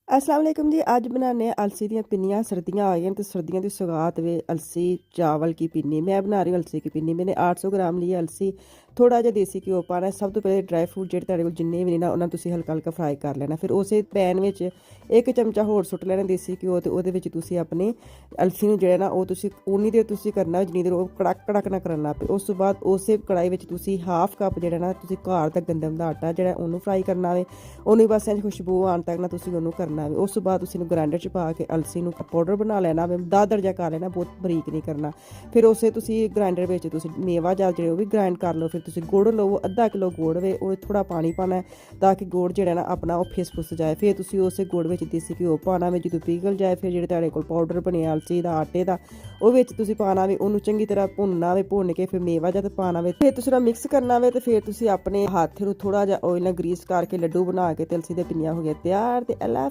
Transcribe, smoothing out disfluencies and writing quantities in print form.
अस्सलाम वालेकुम जी। आज बनाने हैं अलसी दी पिन्नियाँ। सर्दियाँ आ गई हैं तो सर्दियों की सौगात वे अलसी चावल की पिन्नी। मैं बना रही हूँ अलसी की पिन्नी। मैंने 800 ग्राम लिया अलसी, थोड़ा जिहा देसी घ्यो पाना है। सब तो पहले ड्राई फ्रूट ਜਿਹੜੇ ਤੁਹਾਡੇ ਕੋਲ ਜਿੰਨੇ ਵੀ ਨੇ ਨਾ ਉਹਨਾਂ ਤੁਸੀਂ ਹਲਕਾ ਹਲਕਾ ਫਰਾਈ ਕਰ ਲੈਣਾ। ਫਿਰ ਉਸੇ ਪੈਨ ਵਿੱਚ 1 ਚਮਚਾ ਹੋਰ ਸੁੱਟ ਲੈਣਾ ਦੇਸੀ ਘਿਓ ਤੇ ਉਹਦੇ ਵਿੱਚ ਤੁਸੀਂ ਆਪਣੀ ਅਲਸੀ ਨੂੰ ਜਿਹੜਾ ਨਾ ਉਹ ਤੁਸੀਂ ਉਨੀ ਦੇਰ ਤੁਸੀਂ ਕਰਨਾ ਜਿੰਨੀ ਦੇਰ ਉਹ ਕੜਕ ਕੜਕ ਨਾ ਕਰਨ ਲੱਗ ਪਏ। ਉਸ ਤੋਂ ਬਾਅਦ ਉਸੇ ਕੜਾਈ ਵਿੱਚ ਤੁਸੀਂ ਹਾਫ ਕੱਪ ਜਿਹੜਾ ਨਾ ਤੁਸੀਂ ਘਰ ਦਾ ਗੰਦਮ ਦਾ ਆਟਾ ਜਿਹੜਾ ਉਹਨੂੰ ਫਰਾਈ ਕਰਨਾ ਵੇ। ਉਹਨੂੰ ਬਸ ਇੰਝ ਖੁਸ਼ਬੂ ਆਉਣ ਤੱਕ ਨਾ ਤੁਸੀਂ ਉਹਨੂੰ ਕਰਨਾ ਵੇ। ਉਸ ਤੋਂ ਬਾਅਦ ਤੁਸੀਂ ਇਹਨੂੰ ਗ੍ਰਾਈਂਡਰ 'ਚ ਪਾ ਕੇ ਅਲਸੀ ਨੂੰ ਪਾਊਡਰ ਬਣਾ ਲੈਣਾ ਵੇ। ਦਾਦਰ ਜਿਹਾ ਕਰ ਲੈਣਾ, ਬਹੁਤ ਬਰੀਕ ਨਹੀਂ ਕਰਨਾ। ਫਿਰ ਉਸੇ ਤੁਸੀਂ ਗ੍ਰਾਈਂਡਰ ਵਿੱਚ ਤੁਸੀਂ ਮੇਵਾ ਜਾਂ ਜਿਹੜੇ ਉਹ ਵੀ ਗ੍ਰਾਈਂਡ ਕਰ ਲਓ। ਫਿਰ ਤੁਸੀਂ ਗੁੜ ਲਓ, ਅੱਧਾ ਕਿਲੋ ਗੁੜ ਵੇ ਉਹ ਥੋੜਾ ਪਾਣੀ ਪਾਣਾ ਤਾਂ ਕਿ ਗੁੜ ਜਿਹੜਾ ਨਾ ਆਪਣਾ ਉਹ ਫਿਸ ਫੁਸ ਜਾਏ। ਫਿਰ ਤੁਸੀਂ ਉਸੇ ਗੁੜ ਵਿੱਚ ਦੇਸੀ ਘਿਓ ਪਾਣਾ ਵੇ। ਜਦੋਂ ਪਿਘਲ ਜਾਏ ਫਿਰ ਜਿਹੜੇ ਤੁਹਾਡੇ ਕੋਲ ਪਾਊਡਰ ਬਣਿਆ ਅਲਸੀ ਦਾ ਆਟੇ ਦਾ ਉਹ ਵਿੱਚ ਤੁਸੀਂ ਪਾਣਾ ਵੇ। ਉਹਨੂੰ ਚੰਗੀ ਤਰ੍ਹਾਂ ਭੁੰਨਣਾ ਵੇ। ਭੁੰਨ ਕੇ ਫਿਰ ਮੇਵਾ ਜਦ ਪਾਣਾ ਵੇ ਫਿਰ ਤੁਸੀਂ ਮਿਕਸ ਕਰਨਾ ਵੇ। ਤੇ ਫਿਰ ਤੁਸੀਂ ਆਪਣੇ ਹੱਥ ਨੂੰ ਥੋੜਾ ਜਿਹਾ ਆਇਲ ਨਾਲ ਗਰੀਸ ਕਰਕੇ ਲੱਡੂ ਬਣਾ ਕੇ ਤੇ ਅਲਸੀ ਦੇ ਪਿੰਨੀਆਂ ਹੋ ਗਏ ਤਿਆਰ। ਤੇ ਅੱਲਾ